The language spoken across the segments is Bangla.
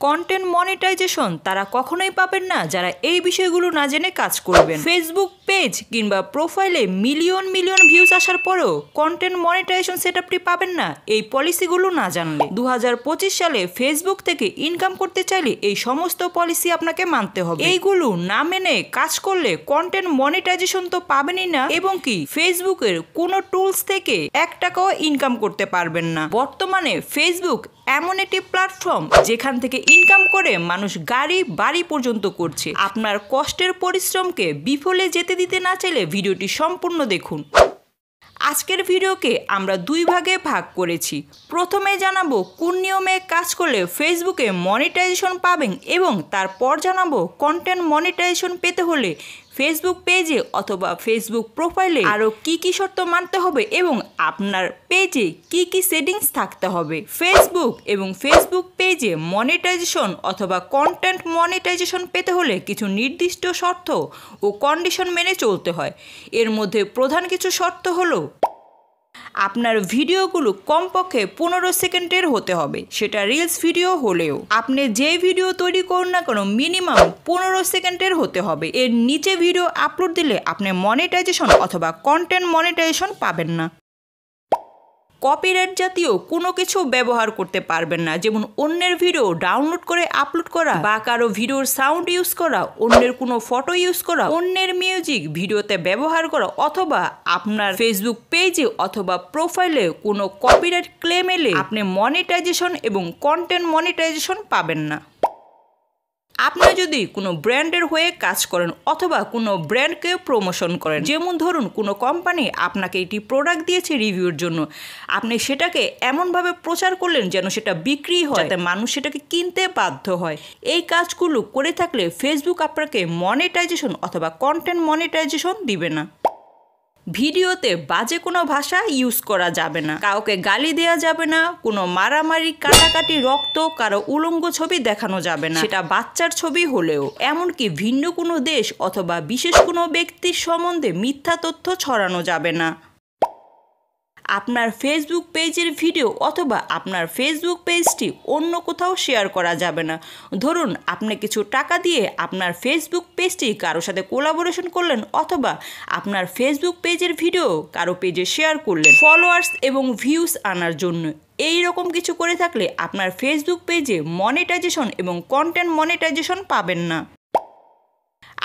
কন্টেন্ট মনিটাইজেশন তারা কখনোই পাবেন না যারা এই বিষয়গুলো না জেনে কাজ করবেন। ফেসবুক পেজ কিংবা প্রোফাইলে মিলিয়ন মিলিয়ন ভিউজ আসার পরেও কন্টেন্ট মনিটাইজেশন সেটআপটি পাবেন না এই পলিসিগুলো না জানলে। 2025 সালে ফেসবুক থেকে ইনকাম করতে চাইলে এই সমস্ত পলিসি আপনাকে মানতে হবে। এইগুলো না মেনে কাজ করলে কন্টেন্ট মনিটাইজেশন তো পাবেনই না, এবং কি ফেসবুকের কোনো টুলস থেকে 1 টাকাও ইনকাম করতে পারবেন না। বর্তমানে ফেসবুক এমন একটি প্ল্যাটফর্ম যেখান থেকে ইনকাম করে মানুষ গাড়ি বাড়ি পর্যন্ত করছে। আপনার কষ্টের পরিশ্রমকে বিফলে যেতে দিতে না চাইলে ভিডিওটি সম্পূর্ণ দেখুন। আজকের ভিডিওকে আমরা 2 ভাগে ভাগ করেছি। প্রথমে জানাবো কোন নিয়মে কাজ করলে ফেসবুকে মনিটাইজেশন পাবেন, এবং তারপর জানাবো কন্টেন্ট মনিটাইজেশন পেতে হলে ফেসবুক পেজে অথবা ফেসবুক প্রোফাইলে আরও কি শর্ত মানতে হবে এবং আপনার পেজে কি সেটিংস থাকতে হবে। ফেসবুক এবং ফেসবুক পেজে মনিটাইজেশন অথবা কন্টেন্ট মনিটাইজেশন পেতে হলে কিছু নির্দিষ্ট শর্ত ও কন্ডিশন মেনে চলতে হয়। এর মধ্যে প্রধান কিছু শর্ত হলো আপনার ভিডিওগুলো কমপক্ষে 15 সেকেন্ডের হতে হবে, সেটা রিলস ভিডিও হলেও। আপনি যে ভিডিও তৈরি করুন না কেন মিনিমাম 15 সেকেন্ডের হতে হবে। এর নিচে ভিডিও আপলোড দিলে আপনি মনিটাইজেশন অথবা কন্টেন্ট মনিটাইজেশন পাবেন না। কপিরাইট জাতীয় কোনো কিছু ব্যবহার করতে পারবেন না, যেমন অন্যের ভিডিও ডাউনলোড করে আপলোড করা বা কারো ভিডিওর সাউন্ড ইউজ করা, অন্যের কোনো ফটো ইউজ করা, অন্যের মিউজিক ভিডিওতে ব্যবহার করা, অথবা আপনার ফেসবুক পেজে অথবা প্রোফাইলে কোনো কপিরাইট ক্লেম এলে আপনি মনিটাইজেশন এবং কন্টেন্ট মনিটাইজেশন পাবেন না। আপনি যদি কোনো ব্র্যান্ডের হয়ে কাজ করেন অথবা কোনো ব্র্যান্ডকে প্রমোশন করেন, যেমন ধরুন কোনো কোম্পানি আপনাকে একটি প্রোডাক্ট দিয়েছে রিভিউর জন্য, আপনি সেটাকে এমনভাবে প্রচার করলেন যেন সেটা বিক্রি হয়, যাতে মানুষ সেটাকে কিনতে বাধ্য হয়। এই কাজগুলো করে থাকলে ফেসবুক আপনাকে মনিটাইজেশন অথবা কন্টেন্ট মনিটাইজেশন দিবে না। ভিডিওতে বাজে কোনো ভাষা ইউজ করা যাবে না, কাউকে গালি দেওয়া যাবে না, কোনো মারামারি কাটাকাটি রক্ত কারো উলঙ্গ ছবি দেখানো যাবে না, সেটা বাচ্চার ছবি হলেও। এমনকি ভিন্ন কোনো দেশ অথবা বিশেষ কোনো ব্যক্তির সম্বন্ধে মিথ্যা তথ্য ছড়ানো যাবে না। আপনার ফেসবুক পেজের ভিডিও অথবা আপনার ফেসবুক পেজটি অন্য কোথাও শেয়ার করা যাবে না। ধরুন আপনি কিছু টাকা দিয়ে আপনার ফেসবুক পেজটি কারোর সাথে কোলাবোরেশন করলেন অথবা আপনার ফেসবুক পেজের ভিডিও কারো পেজে শেয়ার করলেন ফলোয়ার্স এবং ভিউজ আনার জন্য। এই রকম কিছু করে থাকলে আপনার ফেসবুক পেজে মনিটাইজেশন এবং কন্টেন্ট মনিটাইজেশন পাবেন না।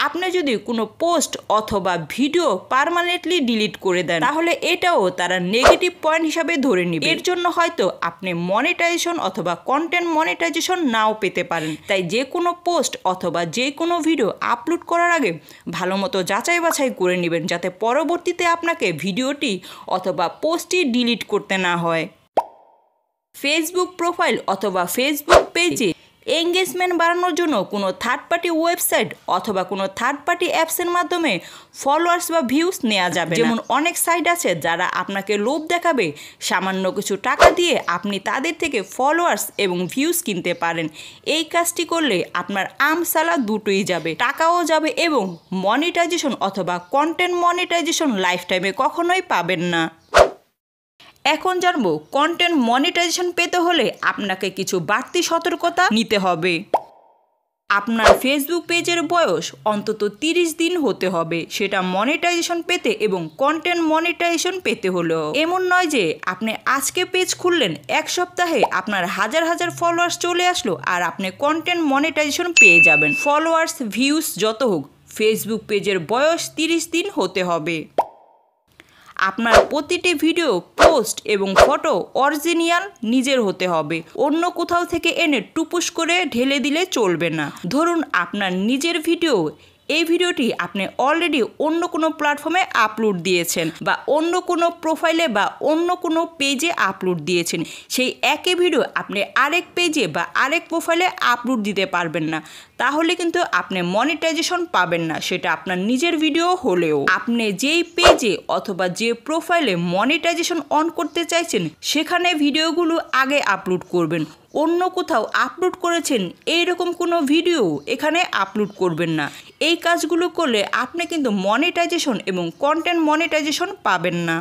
আপনি যদি কোনো পোস্ট অথবা ভিডিও পার্মানেন্টলি ডিলিট করে দেন তাহলে এটাও তারা নেগেটিভ পয়েন্ট হিসাবে ধরে নেবে। এর জন্য হয়তো আপনি মনিটাইজেশন অথবা কন্টেন্ট মনিটাইজেশন নাও পেতে পারেন। তাই যে কোনো পোস্ট অথবা যে কোনো ভিডিও আপলোড করার আগে ভালো মতো যাচাই বাছাই করে নেবেন, যাতে পরবর্তীতে আপনাকে ভিডিওটি অথবা পোস্টটি ডিলিট করতে না হয়। ফেসবুক প্রোফাইল অথবা ফেসবুক পেজে এঙ্গেজমেন্ট বাড়ানোর জন্য কোনো থার্ড পার্টি ওয়েবসাইট অথবা কোনো থার্ড পার্টি অ্যাপসের মাধ্যমে ফলোয়ার্স বা ভিউজ নেওয়া যাবে। যেমন অনেক সাইট আছে যারা আপনাকে লোভ দেখাবে সামান্য কিছু টাকা দিয়ে আপনি তাদের থেকে ফলোয়ার্স এবং ভিউজ কিনতে পারেন। এই কাজটি করলে আপনার আমসালা দুটোই যাবে, টাকাও যাবে এবং মনিটাইজেশন অথবা কন্টেন্ট মনিটাইজেশন লাইফ টাইমে কখনোই পাবেন না। এখন জানবো কন্টেন্ট মনিটাইজেশন পেতে হলে আপনাকে কিছু বাড়তি সতর্কতা নিতে হবে। আপনার ফেসবুক পেজের বয়স অন্তত 30 দিন হতে হবে, সেটা মনিটাইজেশন পেতে এবং কন্টেন্ট মনিটাইজেশন পেতে হলেও। এমন নয় যে আপনি আজকে পেজ খুললেন, 1 সপ্তাহে আপনার হাজার হাজার ফলোয়ার্স চলে আসলো আর আপনি কন্টেন্ট মনিটাইজেশন পেয়ে যাবেন। ফলোয়ার্স ভিউজ যত হোক, ফেসবুক পেজের বয়স 30 দিন হতে হবে। আপনার প্রতিটি ভিডিও পোস্ট এবং ফটো অরিজিনাল নিজের হতে হবে, অন্য কোথাও থেকে এনে টুপুস করে ঢেলে দিলে চলবে না। ধরুন আপনার নিজের ভিডিও, এই ভিডিওটি আপনি অলরেডি অন্য কোনো প্ল্যাটফর্মে আপলোড দিয়েছেন বা অন্য কোনো প্রোফাইলে বা অন্য কোনো পেজে আপলোড দিয়েছেন, সেই একই ভিডিও আপনি আরেক পেজে বা আরেক প্রোফাইলে আপলোড দিতে পারবেন না, তাহলে কিন্তু আপনি মনিটাইজেশন পাবেন না, সেটা আপনার নিজের ভিডিও হলেও। আপনি যেই পেজে অথবা যে প্রোফাইলে মনিটাইজেশন অন করতে চাইছেন সেখানে ভিডিওগুলো আগে আপলোড করবেন। অন্য কোথাও আপলোড করেছেন এইরকম কোনো ভিডিও এখানে আপলোড করবেন না। এই কাজগুলো করলে আপনি কিন্তু মনিটাইজেশন এবং কন্টেন্ট মনিটাইজেশন পাবেন না।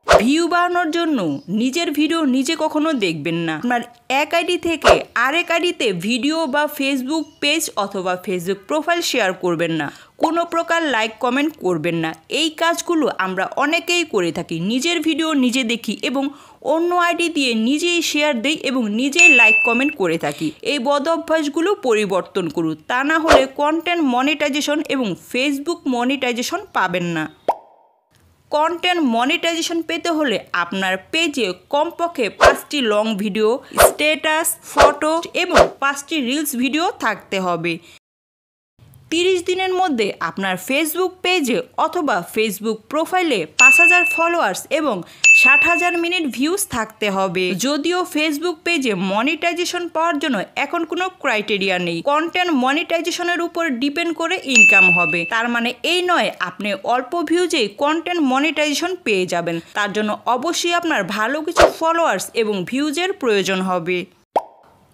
ভিউ বাড়ানোর জন্য নিজের ভিডিও নিজে কখনো দেখবেন না। আপনার এক আইডি থেকে আরেক আইডিতে ভিডিও বা ফেসবুক পেজ অথবা ফেসবুক প্রোফাইল শেয়ার করবেন না। কোনো প্রকার লাইক কমেন্ট করবেন না। এই কাজগুলো আমরা অনেকেই করে থাকি। নিজের ভিডিও নিজে দেখি এবং অন্য আইডি দিয়ে নিজেই শেয়ার দেই এবং নিজেই লাইক কমেন্ট করে থাকি। এই বদ অভ্যাসগুলো পরিবর্তন করুন, তা না হলে কন্টেন্ট মনিটাইজেশন এবং ফেসবুক মনিটাইজেশন পাবেন না। কন্টেন্ট মনিটাইজেশন পেতে হলে আপনার পেজে কমপক্ষে 5টি লং ভিডিও, স্ট্যাটাস, ফটো এবং 5টি রিলস ভিডিও থাকতে হবে। 30 দিনের মধ্যে আপনার ফেসবুক পেজে অথবা ফেসবুক প্রোফাইলে 5000 ফলোয়ার্স এবং 60,000 মিনিট ভিউজ থাকতে হবে। যদিও ফেসবুক পেজে মনিটাইজেশন পাওয়ার জন্য এখন কোনো ক্রাইটেরিয়া নেই, কন্টেন্ট মনিটাইজেশনের উপর ডিপেন্ড করে ইনকাম হবে। তার মানে এই নয় আপনি অল্প ভিউজেই কন্টেন্ট মনিটাইজেশন পেয়ে যাবেন। তার জন্য অবশ্যই আপনার ভালো কিছু ফলোয়ার্স এবং ভিউজের প্রয়োজন হবে।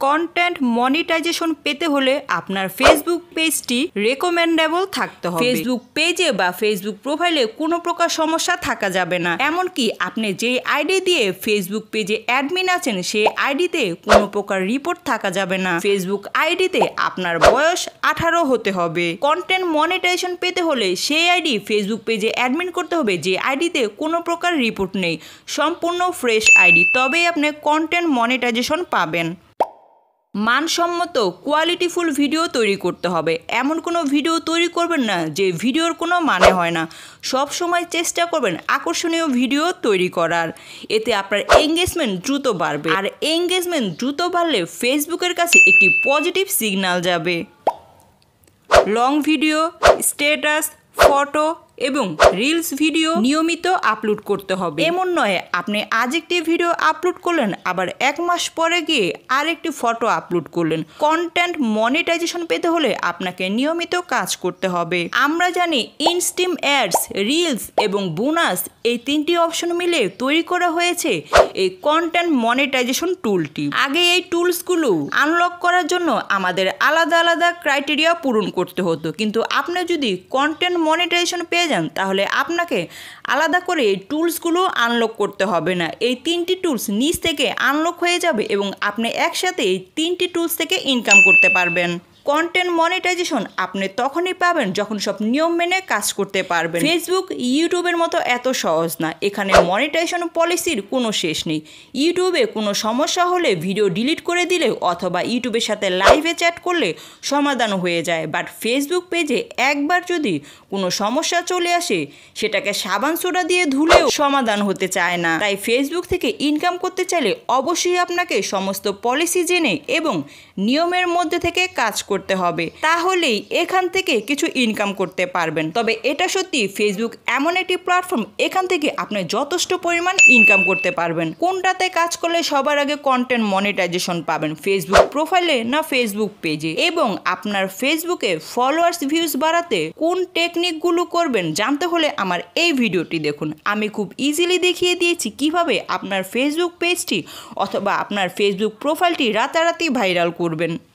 কন্টেন্ট মনিটাইজেশন পেতে হলে আপনার ফেসবুক পেজটি রেকমেন্ডেবল থাকতে হবে। ফেসবুক পেজে বা ফেসবুক প্রোফাইলে কোনো প্রকার সমস্যা থাকা যাবে না। এমনকি আপনি যে আইডি দিয়ে ফেসবুক পেজে অ্যাডমিন আছেন সেই আইডিতে কোনো প্রকার রিপোর্ট থাকা যাবে না। ফেসবুক আইডিতে আপনার বয়স 18 হতে হবে। কন্টেন্ট মনিটাইজেশন পেতে হলে সেই আইডি ফেসবুক পেজে অ্যাডমিন করতে হবে যে আইডিতে কোনো প্রকার রিপোর্ট নেই, সম্পূর্ণ ফ্রেশ আইডি, তবেই আপনি কন্টেন্ট মনিটাইজেশন পাবেন। মানসম্মত কোয়ালিটিফুল ভিডিও তৈরি করতে হবে। এমন কোনো ভিডিও তৈরি করবেন না যে ভিডিওর কোনো মানে হয় না। সব সময় চেষ্টা করবেন আকর্ষণীয় ভিডিও তৈরি করার। এতে আপনার এঙ্গেজমেন্ট দ্রুত বাড়বে, আর এঙ্গেজমেন্ট দ্রুত বাড়লে ফেসবুকের কাছে একটি পজিটিভ সিগন্যাল যাবে। লং ভিডিও, স্ট্যাটাস, ফটো এবং রিলস ভিডিও নিয়মিত আপলোড করতে হবে। এমন নয় আপনি আজ একটি ভিডিও আপলোড করলেন আবার 1 মাস পরে গিয়ে আরেকটি ফটো আপলোড করলেন। কন্টেন্ট মনিটাইজেশন পেতে হলে আপনাকে নিয়মিত কাজ করতে হবে। আমরা জানি ইনস্টিম অ্যাডস, রিলস এবং বোনাস এই 3টি অপশন মিলে তৈরি করা হয়েছে এই কন্টেন্ট মনিটাইজেশন টুলটি। আগে এই টুলসগুলো আনলক করার জন্য আমাদের আলাদা আলাদা ক্রাইটেরিয়া পূরণ করতে হতো, কিন্তু আপনি যদি কন্টেন্ট মনিটাইজেশন পেয়ে যান তাহলে আপনাকে আলাদা করে এই টুলসগুলো আনলক করতে হবে না। এই 3টি টুলস নিজ থেকে আনলক হয়ে যাবে এবং আপনি একসাথে এই 3টি টুলস থেকে ইনকাম করতে পারবেন। কন্টেন্ট মনিটাইজেশন আপনি তখনই পাবেন যখন সব নিয়ম মেনে কাজ করতে পারবেন। ফেসবুক, ইউটিউবের মতো এত সহজ না। এখানে মনিটাইজেশন পলিসির কোনো শেষ নেই। ইউটিউবে কোনো সমস্যা হলে ভিডিও ডিলিট করে দিলে অথবা ইউটিউবের সাথে লাইভে চ্যাট করলে সমাধান হয়ে যায়, বাট ফেসবুক পেজে একবার যদি কোনো সমস্যা চলে আসে সেটাকে সাবান সোডা দিয়ে ধুলেও সমাধান হতে চায় না। তাই ফেসবুক থেকে ইনকাম করতে চাইলে অবশ্যই আপনাকে সমস্ত পলিসি জেনে এবং নিয়মের মধ্যে থেকে কাজ করতে হবে, তাহলেই এখান থেকে কিছু ইনকাম করতে পারবেন। তবে এটা সত্যি ফেসবুক এমন একটি প্ল্যাটফর্ম, এখান থেকে আপনি যথেষ্ট পরিমাণ ইনকাম করতে পারবেন। কোনটাতে কাজ করলে সবার আগে কন্টেন্ট মনিটাইজেশন পাবেন, ফেসবুক প্রোফাইলে না ফেসবুক পেজে, এবং আপনার ফেসবুকে ফলোয়ার্স ভিউজ বাড়াতে কোন টেকনিকগুলো করবেন জানতে হলে আমার এই ভিডিওটি দেখুন। আমি খুব ইজিলি দেখিয়ে দিয়েছি কিভাবে আপনার ফেসবুক পেজটি অথবা আপনার ফেসবুক প্রোফাইলটি রাতারাতি ভাইরাল করবেন।